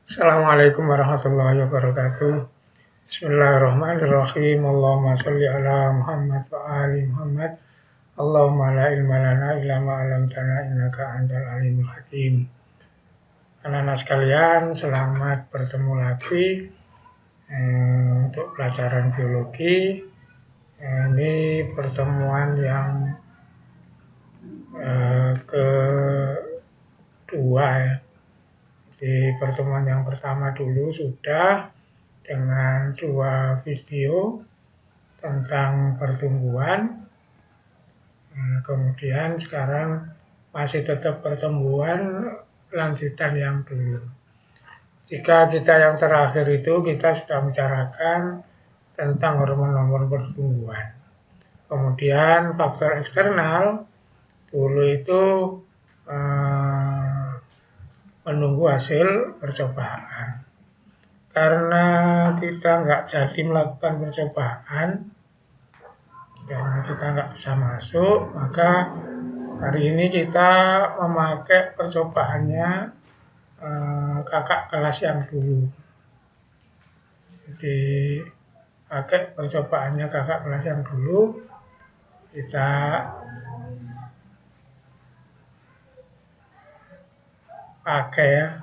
Assalamualaikum warahmatullahi wabarakatuh. Bismillahirrahmanirrahim. Allahumma sholli ala Muhammad wa ali Muhammad. Allahumma la ilma lana illa ma 'allamtana innaka antal alimul hakim. Anak-anak sekalian, selamat bertemu lagi untuk pelajaran biologi. Ini pertemuan yang kedua ya. Di pertemuan yang pertama dulu sudah dengan 2 video tentang pertumbuhan. Kemudian sekarang masih tetap pertumbuhan lanjutan yang dulu. Jika kita yang terakhir itu kita sudah bicarakan tentang hormon-hormon pertumbuhan. Kemudian faktor eksternal dulu itu menunggu hasil percobaan. Karena kita nggak jadi melakukan percobaan, karena kita nggak bisa masuk, maka hari ini kita memakai percobaannya kakak kelas yang dulu. Jadi pakai percobaannya kakak kelas yang dulu, kita pakai ya.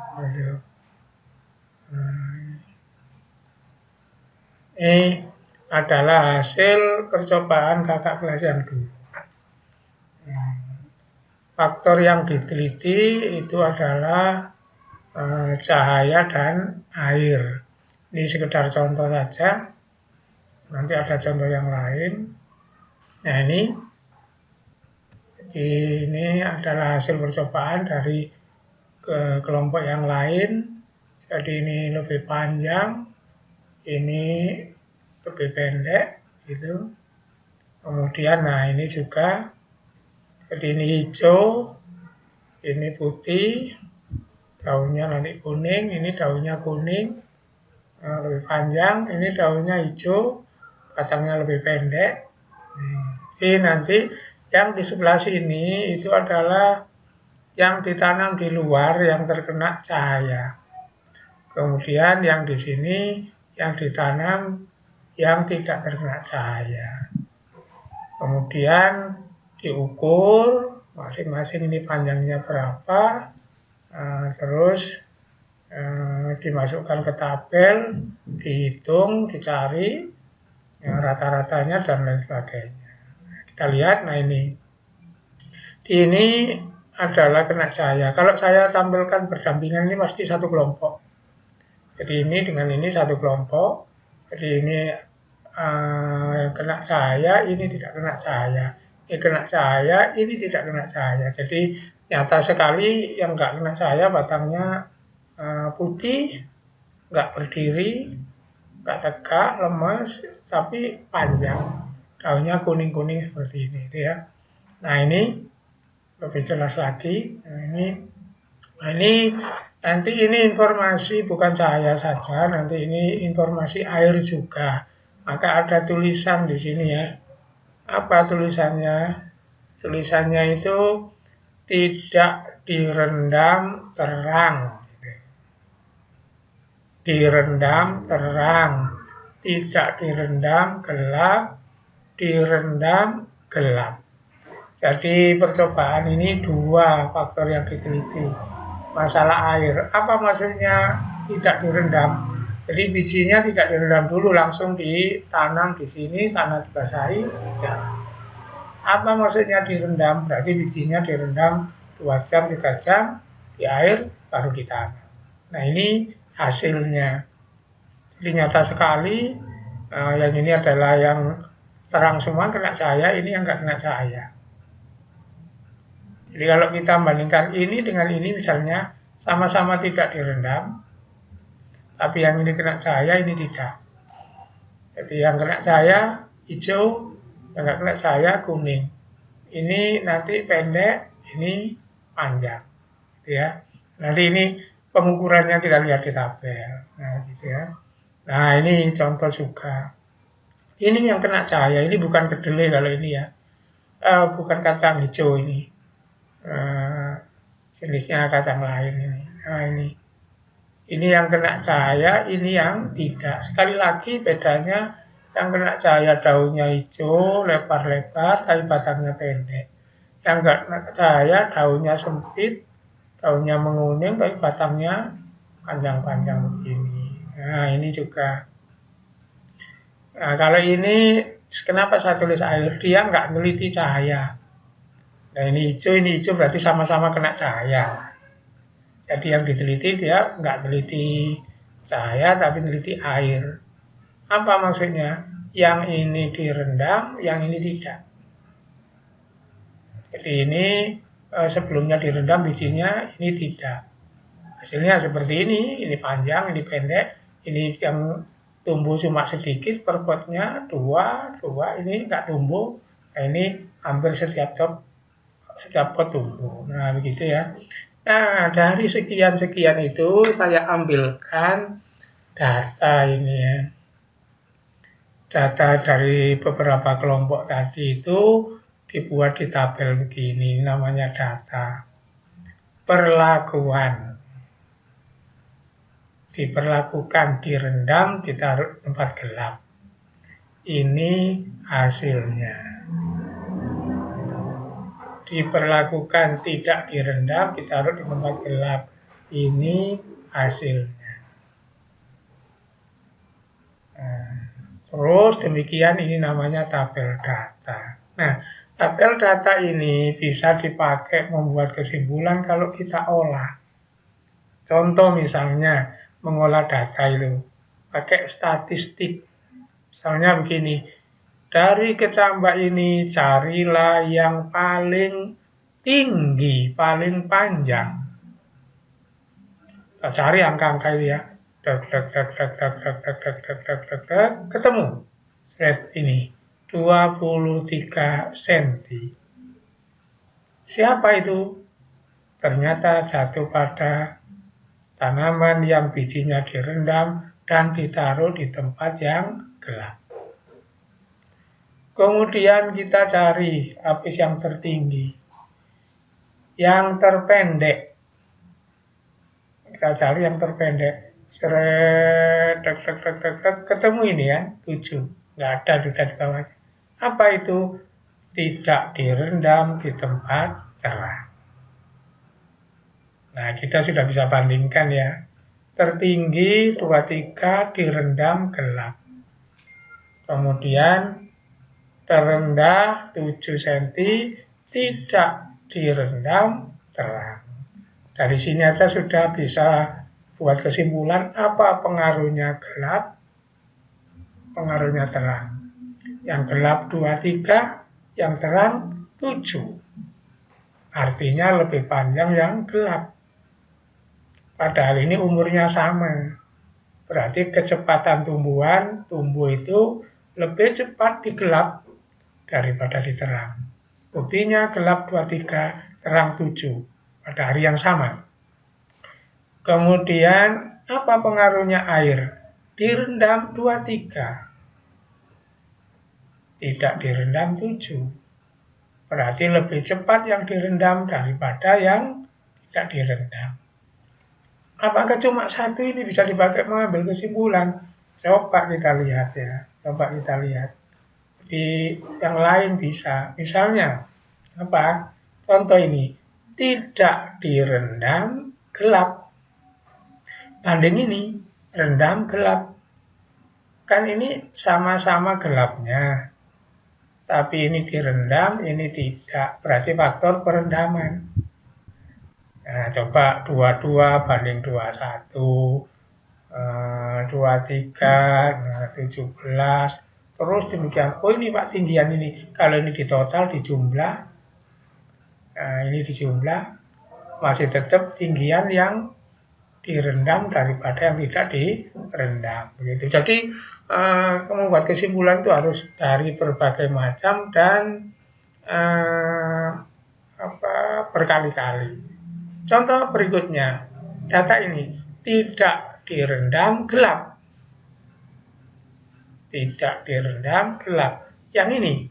Ini adalah hasil percobaan kakak kelas yang dulu. Faktor yang diteliti itu adalah cahaya dan air. Ini sekedar contoh saja. Nanti ada contoh yang lain. Nah ini adalah hasil percobaan dari kelompok yang lain. Jadi ini lebih panjang, ini lebih pendek, gitu. Kemudian, nah ini juga, jadi ini hijau, ini putih, daunnya nanti kuning, ini daunnya kuning, lebih panjang, ini daunnya hijau, batangnya lebih pendek. Jadi nanti yang di sebelah sini itu adalah yang ditanam di luar yang terkena cahaya. Kemudian yang di sini yang ditanam yang tidak terkena cahaya. Kemudian diukur masing-masing ini panjangnya berapa, terus dimasukkan ke tabel, dihitung, dicari rata-ratanya dan lain sebagainya. Kita lihat, nah ini adalah kena cahaya. Kalau saya tampilkan berdampingan ini pasti satu kelompok. Jadi ini dengan ini satu kelompok. Jadi ini yang kena cahaya, ini tidak kena cahaya. Ini kena cahaya, ini tidak kena cahaya. Jadi nyata sekali yang nggak kena cahaya batangnya putih, nggak berdiri, nggak tegak, lemes, tapi panjang. Daunnya kuning-kuning seperti ini, ya. Nah ini lebih jelas lagi. Nah ini nanti ini informasi bukan cahaya saja, nanti ini informasi air juga. Maka ada tulisan di sini ya. Apa tulisannya? Tulisannya itu tidak direndam terang. Direndam terang, tidak direndam gelap, direndam gelap. Jadi percobaan ini 2 faktor yang diteliti. Masalah air. Apa maksudnya tidak direndam? Jadi bijinya tidak direndam dulu, langsung ditanam di sini, tanah dibasahi. Ya. Apa maksudnya direndam? Berarti bijinya direndam 2 jam, 3 jam di air, baru ditanam. Nah ini hasilnya. Jadi nyata sekali, yang ini adalah yang terang semua kena cahaya, ini yang nggak kena cahaya. Jadi kalau kita bandingkan ini dengan ini misalnya, sama-sama tidak direndam, tapi yang ini kena cahaya, ini tidak. Jadi yang kena cahaya hijau, yang nggak kena cahaya kuning. Ini nanti pendek, ini panjang, ya. Nanti ini pengukurannya kita lihat di tabel, nah gitu ya. Nah ini contoh juga. Ini yang kena cahaya, ini bukan kedelai kalau ini ya, bukan kacang hijau ini. Jenisnya kacang lain ini. Nah ini Ini yang kena cahaya, ini yang tidak. Sekali lagi bedanya, yang kena cahaya daunnya hijau, lebar-lebar, tapi batangnya pendek. Yang enggak kena cahaya daunnya sempit, daunnya menguning, tapi batangnya panjang-panjang begini. Nah, ini juga. Nah, kalau ini, kenapa saya tulis air? Dia nggak neliti cahaya. Nah, ini hijau berarti sama-sama kena cahaya. Jadi yang diteliti dia nggak teliti cahaya, tapi teliti air. Apa maksudnya? Yang ini direndam, yang ini tidak. Jadi ini sebelumnya direndam bijinya, ini tidak. Hasilnya seperti ini panjang, ini pendek, ini yang tumbuh cuma sedikit per potnya, dua, ini nggak tumbuh, nah ini hampir setiap pot tumbuh. Nah begitu ya. Nah dari sekian-sekian itu saya ambilkan data ini ya. Data dari beberapa kelompok tadi itu dibuat di tabel begini, namanya data perlakuan. Diperlakukan, direndam, ditaruh di tempat gelap. Ini hasilnya. Diperlakukan, tidak direndam, ditaruh di tempat gelap. Ini hasilnya. Nah, terus demikian ini namanya tabel data. Nah, tabel data ini bisa dipakai membuat kesimpulan kalau kita olah. Contoh misalnya, mengolah data itu pakai statistik. Misalnya begini, dari kecambak ini carilah yang paling tinggi, paling panjang. Kita cari angka-angka itu ya. Ketemu. Set ini 23 cm. Siapa itu? Ternyata jatuh pada tanaman yang bijinya direndam dan ditaruh di tempat yang gelap. Kemudian kita cari apis yang tertinggi, yang terpendek. Kita cari yang terpendek. Ketemu ini ya, 7. Nggak ada di bawah. Apa itu? Tidak direndam di tempat terang. Nah, kita sudah bisa bandingkan ya. Tertinggi 23 direndam gelap. Kemudian terendah 7 cm tidak direndam terang. Dari sini aja sudah bisa buat kesimpulan apa pengaruhnya gelap, pengaruhnya terang. Yang gelap 23, yang terang 7. Artinya lebih panjang yang gelap. Padahal ini umurnya sama. Berarti kecepatan tumbuh itu lebih cepat di gelap daripada di terang. Buktinya gelap 23, terang 7 pada hari yang sama. Kemudian apa pengaruhnya air? Direndam 23. Tidak direndam 7. Berarti lebih cepat yang direndam daripada yang tidak direndam. Apakah cuma satu ini bisa dipakai mengambil kesimpulan? Coba kita lihat ya. Coba kita lihat. Di yang lain bisa. Misalnya, apa? Contoh ini. Tidak direndam, gelap. Banding ini, rendam, gelap. Kan ini sama-sama gelapnya. Tapi ini direndam, ini tidak. Berarti faktor perendaman. Nah, coba 22 banding 21, 23, 17, terus demikian. Oh ini Pak tinggian ini. Kalau ini di total, di jumlah, ini di jumlah, masih tetap tinggian yang direndam daripada yang tidak direndam. Begitu. Jadi, membuat kesimpulan itu harus dari berbagai macam dan berkali-kali. Contoh berikutnya, data ini tidak direndam gelap. Tidak direndam gelap. Yang ini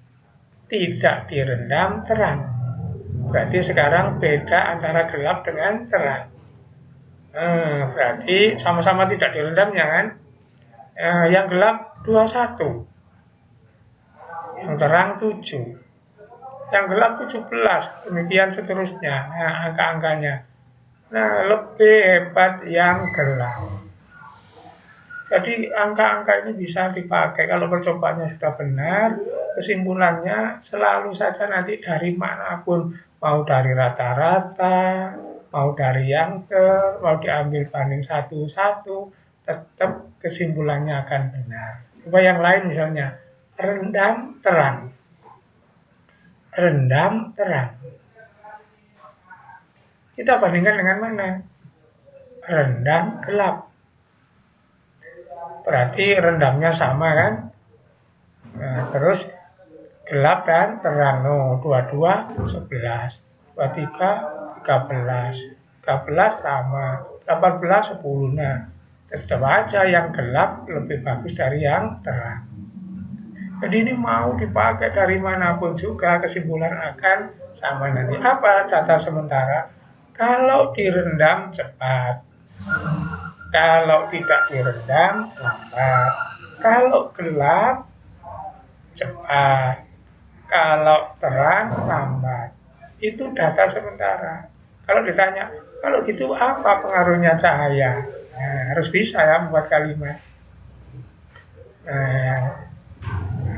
tidak direndam terang. Berarti sekarang beda antara gelap dengan terang. Berarti sama-sama tidak direndamnya kan. Yang gelap 21, yang terang 7, yang gelap 17, demikian seterusnya. Nah, angka-angkanya. Nah, lebih hebat yang gelap. Jadi angka-angka ini bisa dipakai kalau percobaannya sudah benar, kesimpulannya selalu saja nanti dari manapun, mau dari rata-rata, mau dari yang mau diambil banding satu-satu, tetap kesimpulannya akan benar. Coba yang lain misalnya, rendam terang, rendam terang. Kita bandingkan dengan mana? Rendam gelap. Berarti rendamnya sama kan? Nah, terus gelap dan terang. No, 22, 11. 23, 13. 13 sama. 18, 10. Nah, tetap aja yang gelap lebih bagus dari yang terang. Jadi ini mau dipakai dari manapun juga kesimpulan akan sama nanti. Apa data sementara? Kalau direndam cepat. Kalau tidak direndam lambat. Kalau gelap cepat. Kalau terang lambat. Itu data sementara. Kalau ditanya, kalau gitu apa pengaruhnya cahaya? Nah, harus bisa ya membuat kalimat. Nah,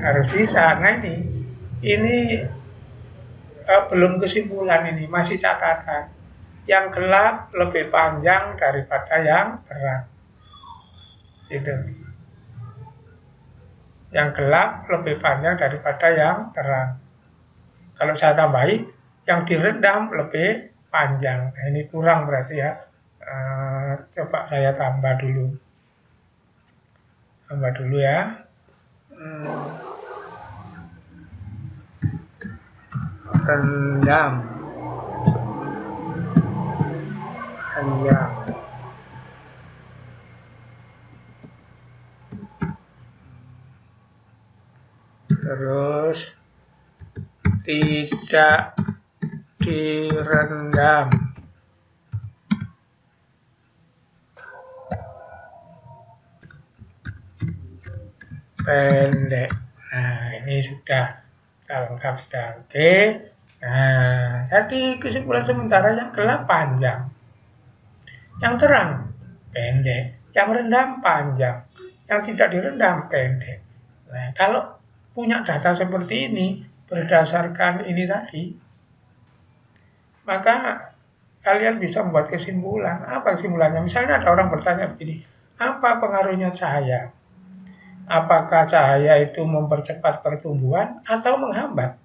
harus bisa. Nah ini belum kesimpulan, ini masih catatan. Yang gelap lebih panjang daripada yang terang. Itu. Yang gelap lebih panjang daripada yang terang. Kalau saya tambahi, yang direndam lebih panjang. Nah, ini kurang berarti ya. Coba saya tambah dulu. Tambah dulu ya. Rendam. Rendam. Terus tidak direndam. Pendek. Nah, ini sudah lengkap, sudah oke. Nah, jadi kesimpulan sementara yang gelap panjang, yang terang pendek, yang rendam panjang, yang tidak direndam pendek. Nah, kalau punya data seperti ini berdasarkan ini tadi, maka kalian bisa membuat kesimpulan. Apa kesimpulannya? Misalnya ada orang bertanya begini, apa pengaruhnya cahaya? Apakah cahaya itu mempercepat pertumbuhan atau menghambat?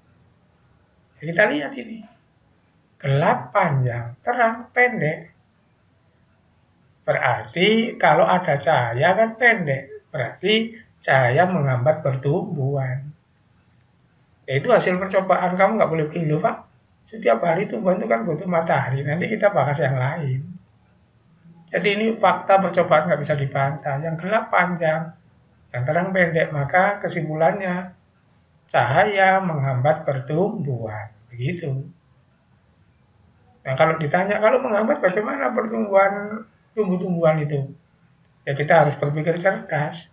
Ya, kita lihat ini. Gelap panjang, terang pendek. Berarti kalau ada cahaya kan pendek. Berarti cahaya menghambat pertumbuhan. Ya, itu hasil percobaan, kamu nggak boleh begini loh Pak. Setiap hari tumbuhan itu kan butuh matahari. Nanti kita bahas yang lain. Jadi ini fakta percobaan nggak bisa dibantah. Yang gelap panjang, yang terang pendek, maka kesimpulannya cahaya menghambat pertumbuhan. Begitu. Nah, kalau ditanya, kalau menghambat bagaimana pertumbuhan tumbuh-tumbuhan itu? Ya kita harus berpikir cerdas.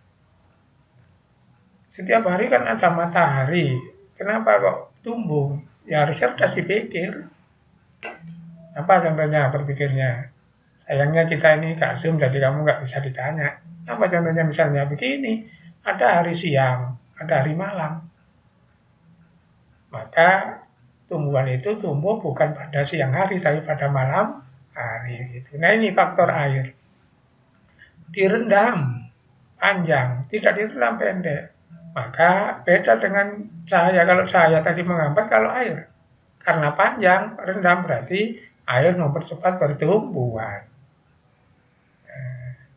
Setiap hari kan ada matahari. Kenapa kok tumbuh? Ya harus cerdas dipikir. Apa contohnya berpikirnya? Sayangnya kita ini gak Zoom, jadi kamu nggak bisa ditanya. Apa contohnya misalnya begini, ada hari siang, ada hari malam. Maka tumbuhan itu tumbuh bukan pada siang hari, tapi pada malam hari. Gitu. Nah ini faktor air. Direndam panjang, tidak direndam pendek. Maka beda dengan cahaya. Kalau cahaya tadi menghambat, kalau air. Karena panjang, rendam berarti air mempercepat pertumbuhan.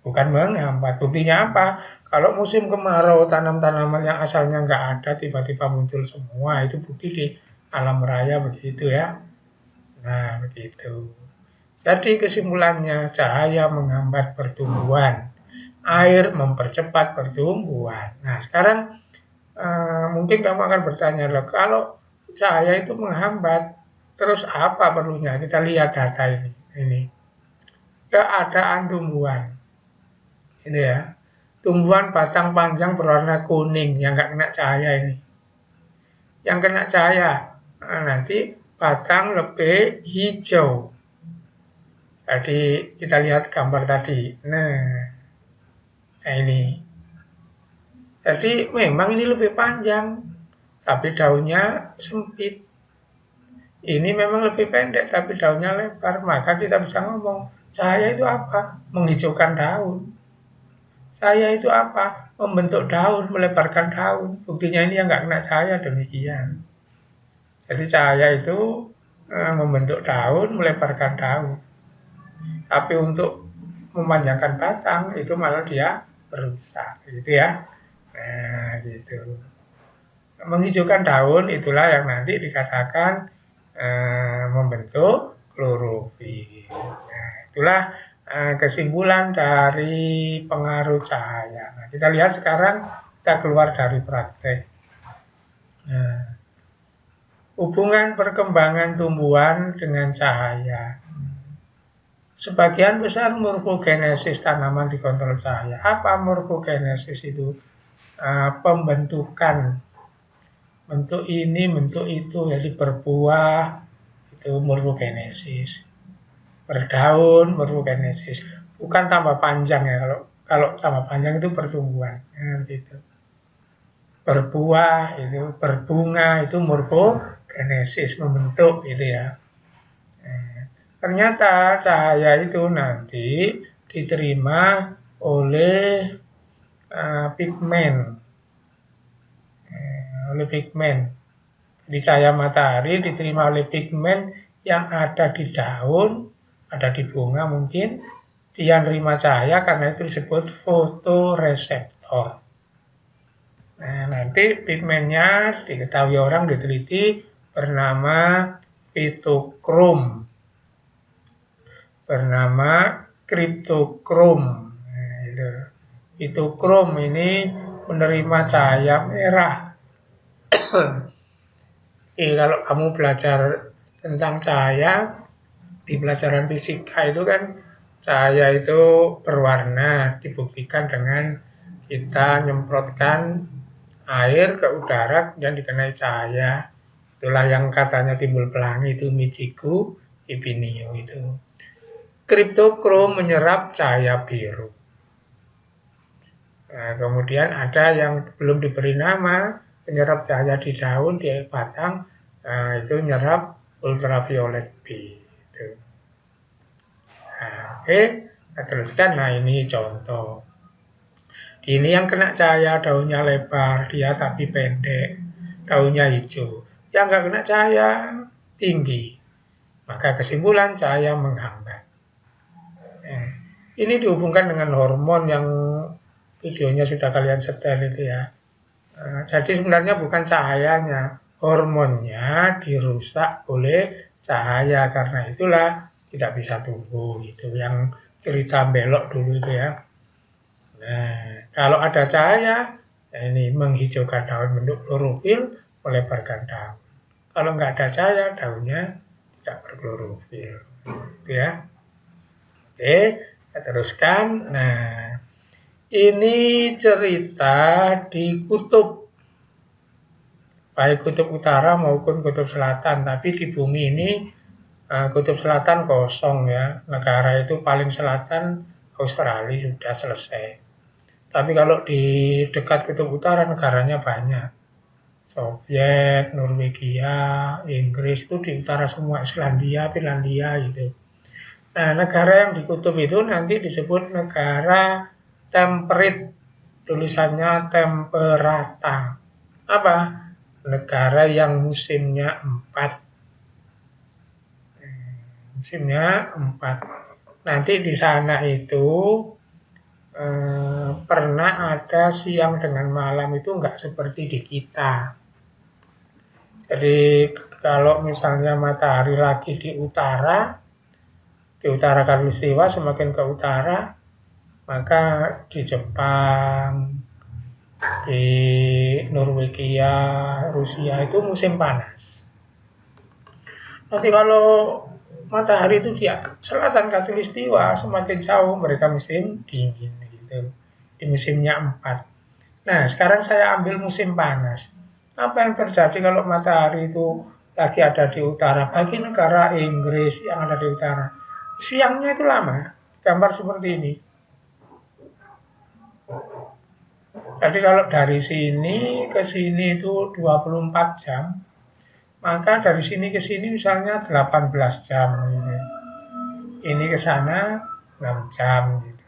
Bukan menghambat. Buktinya apa? Kalau musim kemarau, tanam-tanaman yang asalnya nggak ada tiba-tiba muncul semua. Itu bukti di alam raya begitu ya. Nah, begitu. Jadi kesimpulannya cahaya menghambat pertumbuhan. Air mempercepat pertumbuhan. Nah, sekarang mungkin kamu akan bertanya, loh, kalau cahaya itu menghambat, terus apa perlunya? Kita lihat data ini. keadaan tumbuhan. Ini ya, tumbuhan batang panjang berwarna kuning yang nggak kena cahaya ini. Yang kena cahaya, nanti batang lebih hijau. Jadi kita lihat gambar tadi. Nah ini. Jadi memang ini lebih panjang, tapi daunnya sempit. Ini memang lebih pendek, tapi daunnya lebar. Maka kita bisa ngomong, cahaya itu apa? Menghijaukan daun. Cahaya itu apa? Membentuk daun, melebarkan daun. Buktinya ini yang nggak kena cahaya demikian. Jadi cahaya itu membentuk daun, melebarkan daun. Tapi untuk memanjangkan batang itu malah dia merusak, gitu ya. Nah, gitu. Menghijaukan daun itulah yang nanti dikatakan membentuk klorofil. Nah, itulah kesimpulan dari pengaruh cahaya. Nah, kita lihat sekarang kita keluar dari praktek. Nah, hubungan perkembangan tumbuhan dengan cahaya. Sebagian besar morfogenesis tanaman dikontrol cahaya. Apa morfogenesis itu? Pembentukan bentuk ini, bentuk itu, jadi berbuah itu morfogenesis, berdaun morfogenesis, bukan tambah panjang ya, kalau tambah panjang itu pertumbuhan, gitu. Berbuah itu, berbunga itu morfogenesis, membentuk itu ya. Ternyata cahaya itu nanti diterima oleh pigmen. Oleh pigmen. Di cahaya matahari diterima oleh pigmen yang ada di daun, ada di bunga mungkin. Dia menerima cahaya karena itu disebut fotoreseptor. Nah, nanti pigmennya diketahui orang, diteliti, bernama fitokrom. Bernama kriptokrom. Nah, itu. Fitokrom ini menerima cahaya merah. Kalau kamu belajar tentang cahaya di pelajaran fisika itu kan cahaya itu berwarna, dibuktikan dengan kita nyemprotkan air ke udara dan dikenai cahaya. Itulah yang katanya timbul pelangi itu Michiko Ibinio itu. Kriptokrom menyerap cahaya biru. Nah, kemudian ada yang belum diberi nama, penyerap cahaya di daun, di batang, itu nyerap ultraviolet B. Itu. Nah, oke, kita teruskan. Nah, ini contoh. Ini yang kena cahaya, daunnya lebar, dia tapi pendek, daunnya hijau. Yang nggak kena cahaya, tinggi. Maka kesimpulan cahaya menghambat. Ini dihubungkan dengan hormon yang videonya sudah kalian setel itu ya. Jadi sebenarnya bukan cahayanya, hormonnya dirusak oleh cahaya, karena itulah tidak bisa tumbuh. Itu yang cerita belok dulu itu ya. Nah, kalau ada cahaya, ini menghijaukan daun, bentuk klorofil, melebarkan daun. Kalau nggak ada cahaya, daunnya tidak berklorofil. Itu ya. Oke, kita teruskan. Nah, ini cerita di kutub, baik kutub utara maupun kutub selatan. Tapi di bumi ini kutub selatan kosong ya. Negara itu paling selatan Australia sudah selesai. Tapi kalau di dekat kutub utara negaranya banyak. Soviet, Norwegia, Inggris itu di utara semua, Islandia, Finlandia gitu. Nah, negara yang di kutub itu nanti disebut negara temperate, tulisannya temperata. Apa? Negara yang musimnya 4. Musimnya 4. Nanti di sana itu pernah ada siang dengan malam itu nggak seperti di kita. Jadi kalau misalnya matahari lagi di utara Khatulistiwa, semakin ke utara, maka di Jepang, di Norwegia, Rusia itu musim panas. Nanti kalau matahari itu di selatan khatulistiwa, semakin jauh mereka musim dingin gitu. Di musimnya 4. Nah, sekarang saya ambil musim panas. Apa yang terjadi kalau matahari itu lagi ada di utara? Bagi negara Inggris yang ada di utara, siangnya itu lama. Gambar seperti ini. Jadi kalau dari sini ke sini itu 24 jam, maka dari sini ke sini misalnya 18 jam gitu. Ini ke sana 6 jam gitu.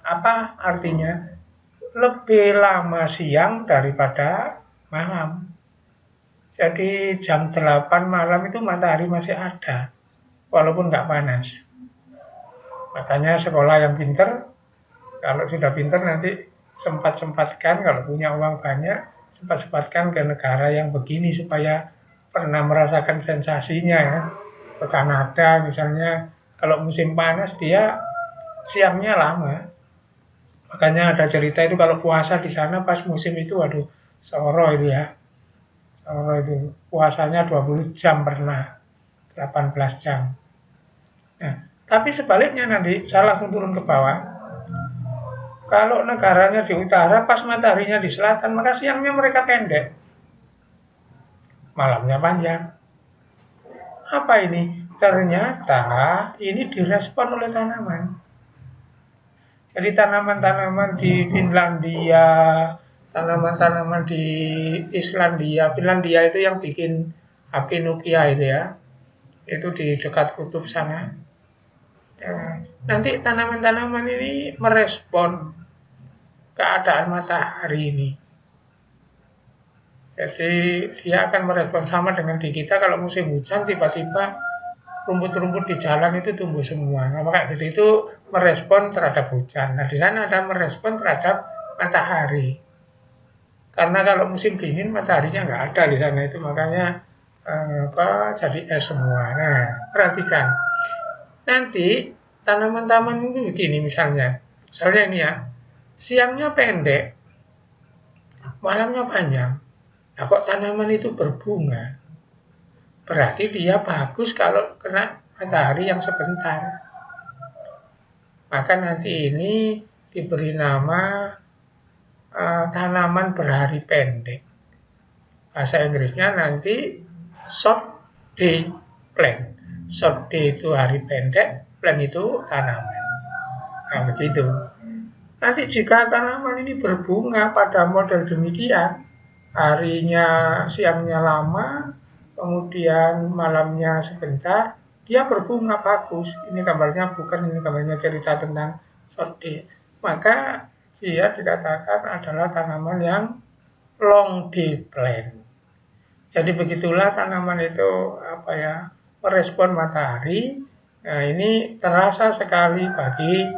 Apa artinya? Lebih lama siang daripada malam. Jadi jam 8 malam itu matahari masih ada, walaupun nggak panas. Makanya sekolah yang pinter, kalau sudah pinter nanti sempat-sempatkan, kalau punya uang banyak, sempat-sempatkan ke negara yang begini supaya pernah merasakan sensasinya ya. Ke Kanada misalnya, kalau musim panas dia siangnya lama. Makanya ada cerita itu kalau puasa di sana pas musim itu, waduh, soro itu ya. Soro itu puasanya 20 jam pernah, 18 jam. Nah, tapi sebaliknya nanti saya langsung turun ke bawah. Kalau negaranya di utara, pas mataharinya di selatan, maka siangnya mereka pendek, malamnya panjang. Apa ini? Ternyata ini direspon oleh tanaman. Jadi tanaman-tanaman di Finlandia, tanaman-tanaman di Islandia, Finlandia itu yang bikin api nuklia itu ya, itu di dekat kutub sana. Nanti tanaman-tanaman ini merespon keadaan matahari ini. Jadi dia akan merespon sama dengan di kita kalau musim hujan tiba-tiba rumput-rumput di jalan itu tumbuh semua. Nah, maka gitu itu merespon terhadap hujan. Nah, di sana ada merespon terhadap matahari. Karena kalau musim dingin mataharinya nggak ada di sana itu makanya jadi es semua. Nah, perhatikan. Nanti tanaman-tanaman ini begini misalnya. Misalnya ini ya, siangnya pendek, malamnya panjang. Nah, kok tanaman itu berbunga? Berarti dia bagus kalau kena matahari yang sebentar. Maka nanti ini diberi nama tanaman berhari pendek. Bahasa Inggrisnya nanti short day plant. Short day itu hari pendek, plant itu tanaman. Nah begitu. Nanti jika tanaman ini berbunga pada model demikian, harinya siangnya lama, kemudian malamnya sebentar, dia berbunga bagus. Ini gambarnya bukan, ini gambarnya cerita tentang short day. Maka dia dikatakan adalah tanaman yang long day plant. Jadi begitulah tanaman itu merespon matahari. Nah, ini terasa sekali bagi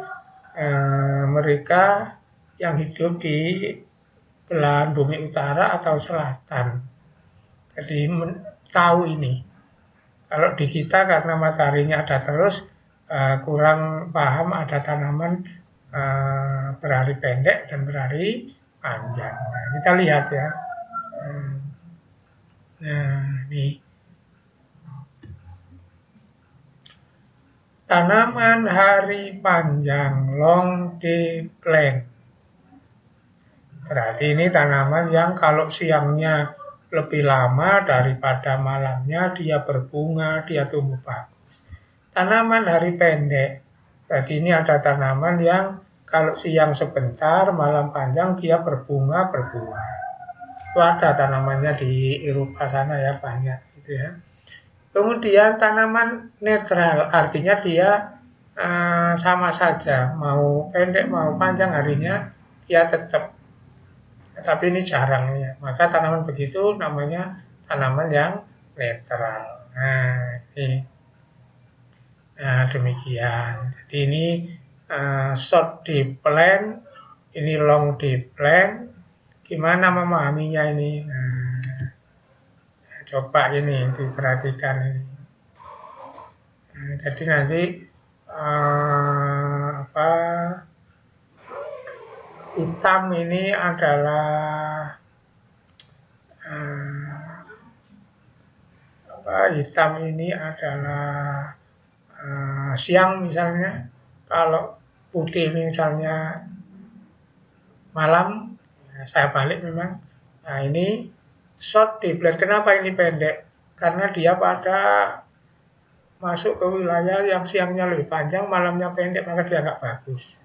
mereka yang hidup di belahan bumi utara atau selatan. Jadi tahu ini. Kalau di kita karena mataharinya ada terus kurang paham ada tanaman berhari pendek dan berhari panjang. Nah, kita lihat ya. Nah, ini tanaman hari panjang, long day plant. Berarti ini tanaman yang kalau siangnya lebih lama daripada malamnya, dia berbunga, dia tumbuh bagus. Tanaman hari pendek. Berarti ini ada tanaman yang kalau siang sebentar, malam panjang, dia berbunga. Itu ada tanamannya di Eropa sana ya, banyak gitu ya. Kemudian tanaman netral, artinya dia sama saja, mau pendek mau panjang harinya, dia tetap. Tapi ini jarang ya, maka tanaman begitu namanya tanaman yang netral. Nah demikian. Jadi ini short day plant, ini long day plant. Gimana memahaminya ini? Nah, coba ini diperhatikan ini. Nah, jadi nanti hitam ini adalah hitam ini adalah siang misalnya, kalau putih ini misalnya malam, saya balik memang. Nah ini short di blade. Kenapa ini pendek? Karena dia pada masuk ke wilayah yang siangnya lebih panjang, malamnya pendek, maka dia nggak bagus.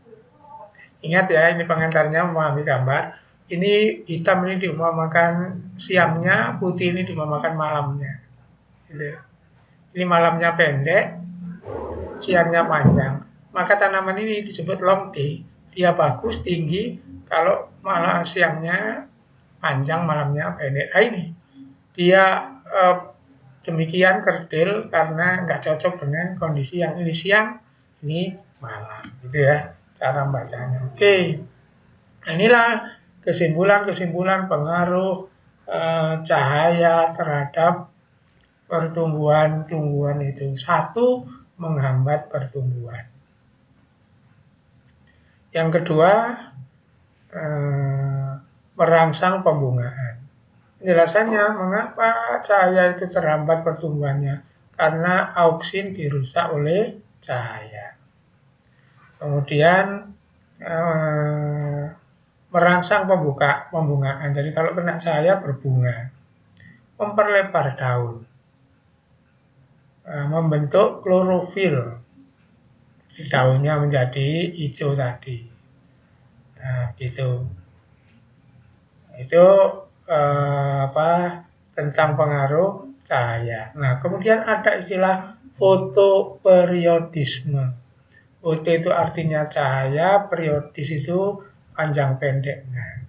Ingat ya, ini pengantarnya memahami gambar. Ini hitam ini diumpamakan siangnya, putih ini diumpamakan malamnya. Ini malamnya pendek, siangnya panjang. Maka tanaman ini disebut long day. Dia bagus, tinggi, kalau malah siangnya panjang, malamnya pendek. Nah ini, dia demikian kerdil karena nggak cocok dengan kondisi yang ini siang, ini malam. Gitu ya, cara membacanya. Oke, nah, inilah kesimpulan-kesimpulan pengaruh cahaya terhadap pertumbuhan itu. Satu, menghambat pertumbuhan. Yang kedua, merangsang pembungaan. Penjelasannya, mengapa cahaya itu terhambat pertumbuhannya? Karena auksin dirusak oleh cahaya. Kemudian merangsang pembungaan. Jadi kalau kena cahaya berbunga, memperlebar daun, membentuk klorofil, daunnya menjadi hijau tadi. Nah, gitu. Itu tentang pengaruh cahaya. Nah, kemudian ada istilah fotoperiodisme. Foto itu artinya cahaya, periodis itu panjang pendeknya.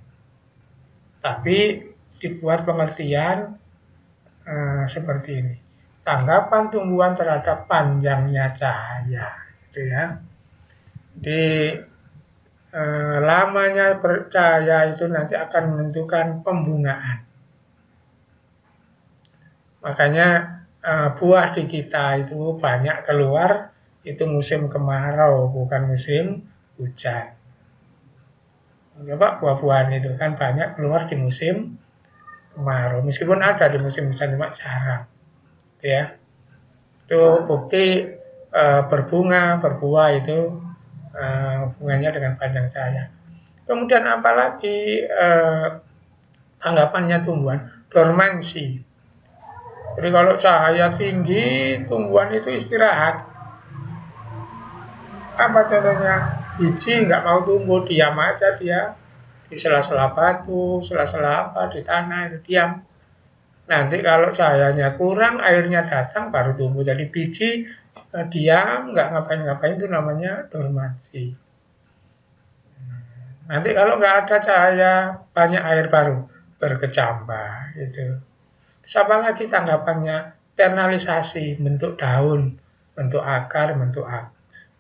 Tapi dibuat pengertian seperti ini. Tanggapan tumbuhan terhadap panjangnya cahaya, gitu ya. Di lamanya cahaya itu nanti akan menentukan pembungaan. Makanya buah di kita itu banyak keluar itu musim kemarau, bukan musim hujan. Coba buah-buahan itu kan banyak keluar di musim kemarau, meskipun ada di musim hujan cuma jarang. Ya, itu bukti berbunga, berbuah itu hubungannya dengan panjang cahaya. Kemudian apalagi tanggapannya tumbuhan, dormansi. Jadi kalau cahaya tinggi, tumbuhan itu istirahat. Apa contohnya? Biji nggak mau tumbuh, diam aja dia di sela-sela batu, sela-sela apa di tanah itu diam. Nanti kalau cahayanya kurang, airnya datang baru tumbuh. Jadi biji diam, nggak ngapain-ngapain itu namanya dormansi. Nanti kalau nggak ada cahaya, banyak air baru berkecambah. Gitu. Terus apa lagi tanggapannya? Internalisasi, bentuk daun, bentuk akar, bentuk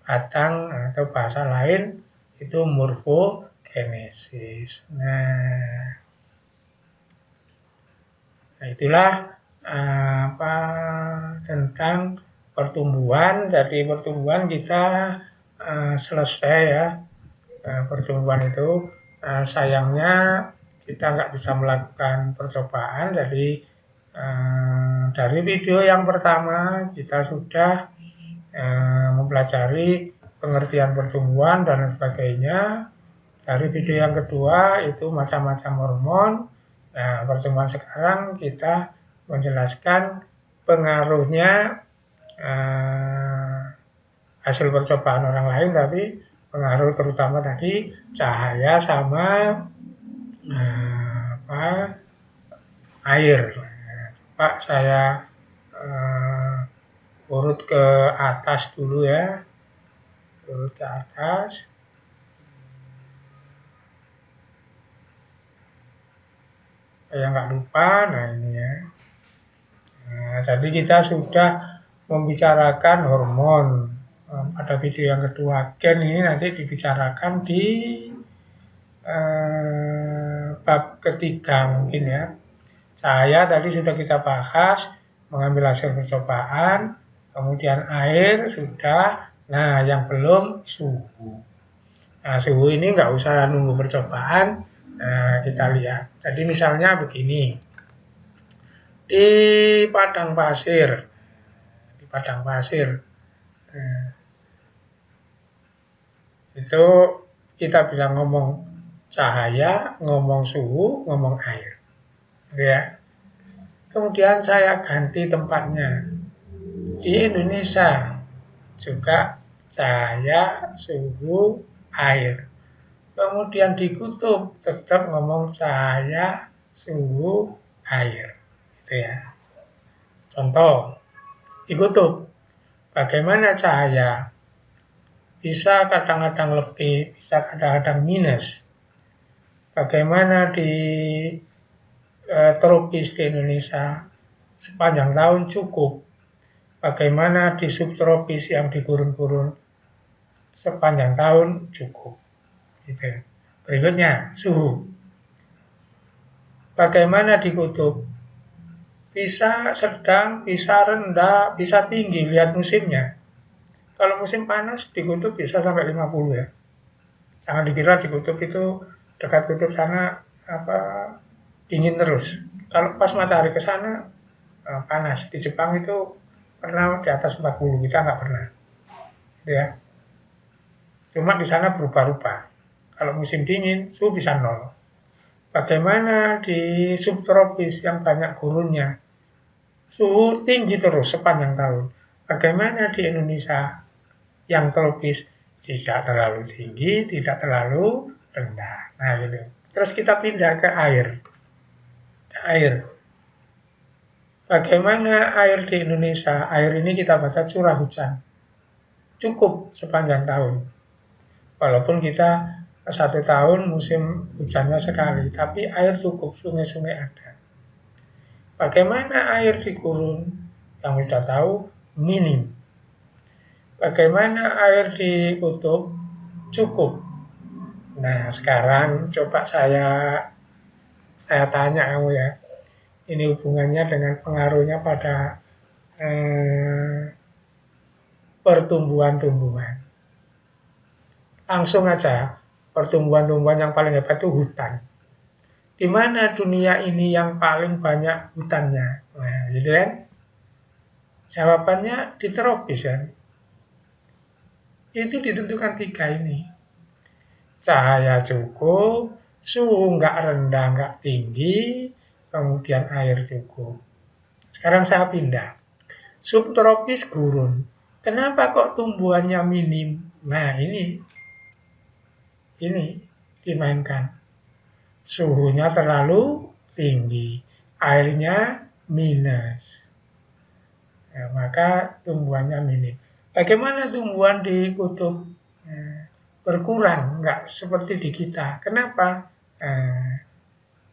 batang, atau bahasa lain itu morfogenesis. Nah itulah tentang pertumbuhan. Jadi pertumbuhan kita selesai ya. Pertumbuhan itu sayangnya kita nggak bisa melakukan percobaan. Jadi dari video yang pertama kita sudah mempelajari pengertian pertumbuhan dan sebagainya. Dari video yang kedua itu macam-macam hormon. Nah, pertemuan sekarang kita menjelaskan pengaruhnya hasil percobaan orang lain, tapi pengaruh terutama tadi cahaya sama air. Pak, saya urut ke atas dulu ya, urut ke atas. Saya nggak lupa, nah ini ya. Nah, jadi kita sudah membicarakan hormon. Pada video yang kedua, gen ini nanti dibicarakan di bab ketiga mungkin ya. Cahaya tadi sudah kita bahas, mengambil hasil percobaan, kemudian air sudah, nah yang belum suhu. Nah suhu ini nggak usah nunggu percobaan, nah kita lihat. Jadi misalnya begini, di padang pasir, padang pasir. Nah, itu kita bisa ngomong cahaya, ngomong suhu, ngomong air. Ya. Kemudian saya ganti tempatnya. Di Indonesia juga cahaya, suhu, air. Kemudian di kutub tetap ngomong cahaya, suhu, air. Gitu ya. Contoh, di kutub, bagaimana cahaya? Bisa kadang-kadang lebih, bisa kadang-kadang minus. Bagaimana di tropis di Indonesia sepanjang tahun cukup. Bagaimana di subtropis yang di gurun-gurun sepanjang tahun cukup. Gitu. Berikutnya, suhu. Bagaimana di kutub? Bisa sedang, bisa rendah, bisa tinggi, lihat musimnya. Kalau musim panas di kutub bisa sampai 50 ya. Jangan dikira di kutub itu dekat kutub sana dingin terus. Kalau pas matahari ke sana panas. Di Jepang itu pernah di atas 40, kita nggak pernah. Ya. Cuma di sana berubah-ubah. Kalau musim dingin suhu bisa 0. Bagaimana di subtropis yang banyak gurunnya? Suhu tinggi terus sepanjang tahun. Bagaimana di Indonesia yang tropis tidak terlalu tinggi, tidak terlalu rendah. Nah, gitu. Terus kita pindah ke air. Air. Bagaimana air di Indonesia? Air ini kita baca curah hujan. Cukup sepanjang tahun. Walaupun kita 1 tahun musim hujannya sekali, tapi air cukup, sungai-sungai ada. Bagaimana air di gurun? Yang kita tahu minim. Bagaimana air di kutub? Cukup. Nah, sekarang coba saya tanya kamu ya. Ini hubungannya dengan pengaruhnya pada pertumbuhan-tumbuhan. Langsung aja, pertumbuhan-tumbuhan yang paling hebat itu hutan. Di mana dunia ini yang paling banyak hutannya? Nah, gitu kan? Jawabannya di tropis kan? Itu ditentukan 3 ini. Cahaya cukup, suhu nggak rendah, nggak tinggi, kemudian air cukup. Sekarang saya pindah. Subtropis gurun. Kenapa kok tumbuhannya minim? Nah, ini dimainkan. Suhunya terlalu tinggi, airnya minus. Nah, maka tumbuhannya minim. Bagaimana tumbuhan di kutub? Berkurang, nggak seperti di kita. Kenapa?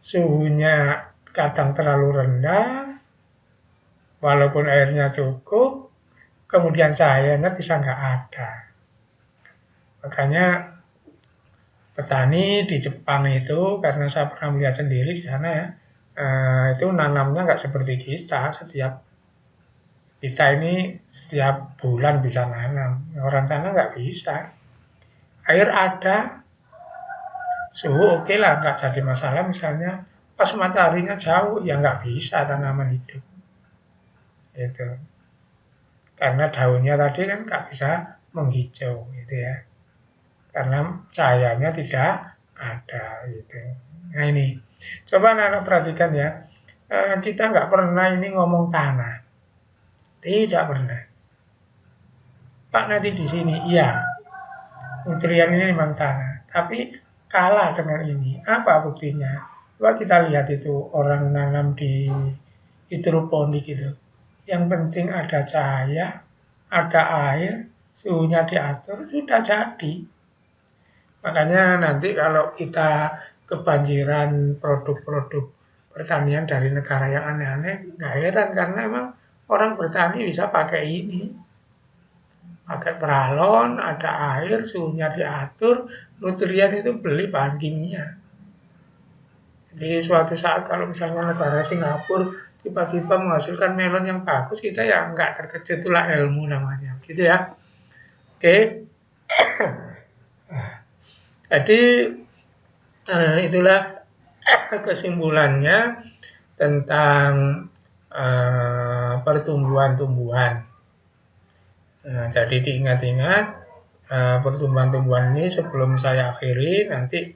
Suhunya kadang terlalu rendah, walaupun airnya cukup, kemudian cahayanya bisa nggak ada. Makanya petani di Jepang itu, karena saya pernah melihat sendiri di sana ya, itu nanamnya nggak seperti kita. Kita ini setiap bulan bisa nanam, orang sana nggak bisa. Air ada, suhu oke lah, nggak jadi masalah. Misalnya pas mataharinya jauh, ya nggak bisa tanaman hidup. Itu. Karena daunnya tadi kan nggak bisa menghijau, gitu ya. Karena cahayanya tidak ada, gitu. Nah ini, coba anak-anak perhatikan ya. Kita nggak pernah ini ngomong tanah. Tidak pernah. Pak nanti di sini, iya. Nutrien ini memang tanah. Tapi kalah dengan ini. Apa buktinya? Coba kita lihat itu orang nanam di hidroponik itu. Yang penting ada cahaya, ada air, suhunya diatur, sudah jadi. Makanya nanti kalau kita kebanjiran produk-produk pertanian dari negara yang aneh-aneh, nggak heran karena emang orang bertani bisa pakai ini. Pakai peralon, ada air, suhunya diatur, nutrien itu beli bahan kimia. Jadi suatu saat kalau misalnya negara Singapura tiba-tiba menghasilkan melon yang bagus, kita ya nggak terkejut, itulah ilmu namanya. Gitu ya. Oke. Jadi itulah kesimpulannya tentang pertumbuhan-tumbuhan. Nah, jadi diingat-ingat pertumbuhan-tumbuhan ini sebelum saya akhiri nanti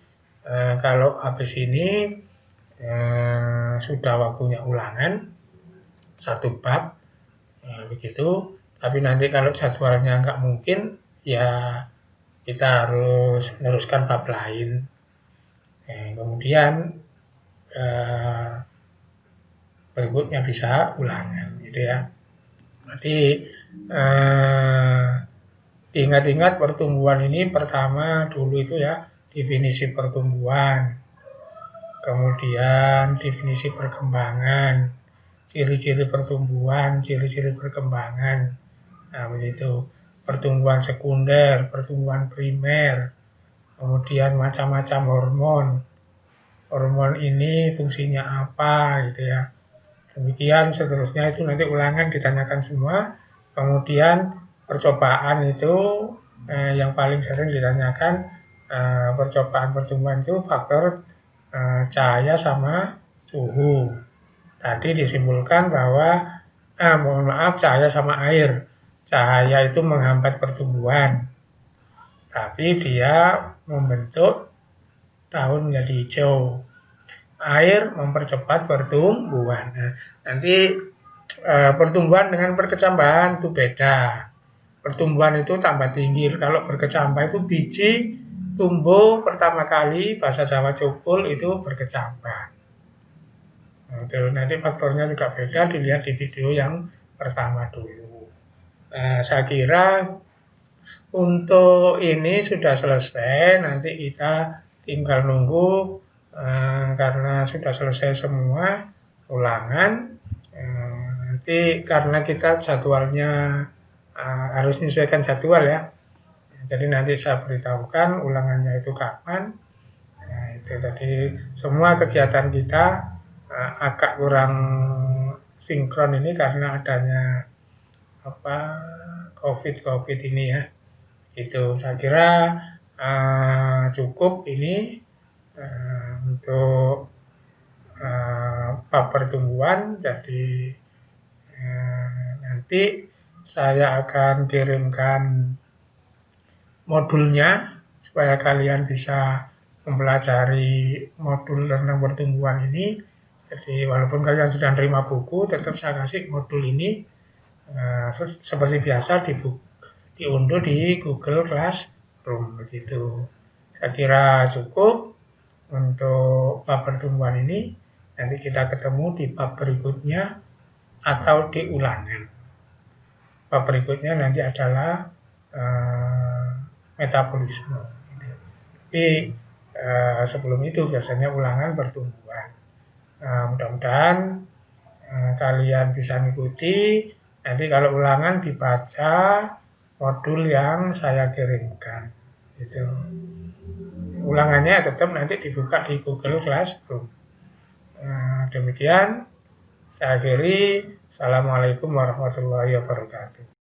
kalau habis ini sudah waktunya ulangan satu bab begitu. Tapi nanti kalau jadwalnya nggak mungkin ya kita harus meneruskan bab lain. Kemudian berikutnya bisa ulangan gitu ya. Jadi ingat-ingat pertumbuhan ini pertama dulu itu ya definisi pertumbuhan, kemudian definisi perkembangan, ciri-ciri pertumbuhan, ciri-ciri perkembangan. Nah, begitu. Pertumbuhan sekunder, pertumbuhan primer, kemudian macam-macam hormon. Hormon ini fungsinya apa gitu ya. Demikian seterusnya itu nanti ulangan ditanyakan semua. Kemudian percobaan itu yang paling sering ditanyakan percobaan pertumbuhan itu faktor cahaya sama suhu. Tadi disimpulkan bahwa mohon maaf cahaya sama air. Cahaya itu menghambat pertumbuhan, tapi dia membentuk daun menjadi hijau. Air mempercepat pertumbuhan. Nah, nanti pertumbuhan dengan perkecambahan itu beda. Pertumbuhan itu tambah tinggi. Kalau berkecambah itu biji tumbuh pertama kali, bahasa Jawa cukul itu berkecambah. Nanti faktornya juga beda, dilihat di video yang pertama dulu. Saya kira untuk ini sudah selesai, nanti kita tinggal nunggu karena sudah selesai semua ulangan. Nanti karena kita jadwalnya harus menyesuaikan jadwal ya. Jadi nanti saya beritahukan ulangannya itu kapan. Nah, itu tadi semua kegiatan kita agak kurang sinkron ini karena adanya COVID ini ya. Itu saya kira cukup ini untuk bab pertumbuhan. Jadi nanti saya akan kirimkan modulnya supaya kalian bisa mempelajari modul tentang pertumbuhan ini. Jadi walaupun kalian sudah terima buku, tetap saya kasih modul ini seperti biasa diunduh di Google Classroom begitu. Saya kira cukup untuk bab pertumbuhan ini. Nanti kita ketemu di bab berikutnya atau di ulangan. Bab berikutnya nanti adalah metabolisme. Tapi sebelum itu biasanya ulangan pertumbuhan. Mudah-mudahan kalian bisa mengikuti. Nanti kalau ulangan dibaca modul yang saya kirimkan. Gitu. Ulangannya tetap nanti dibuka di Google Classroom. Demikian saya akhiri. Assalamualaikum warahmatullahi wabarakatuh.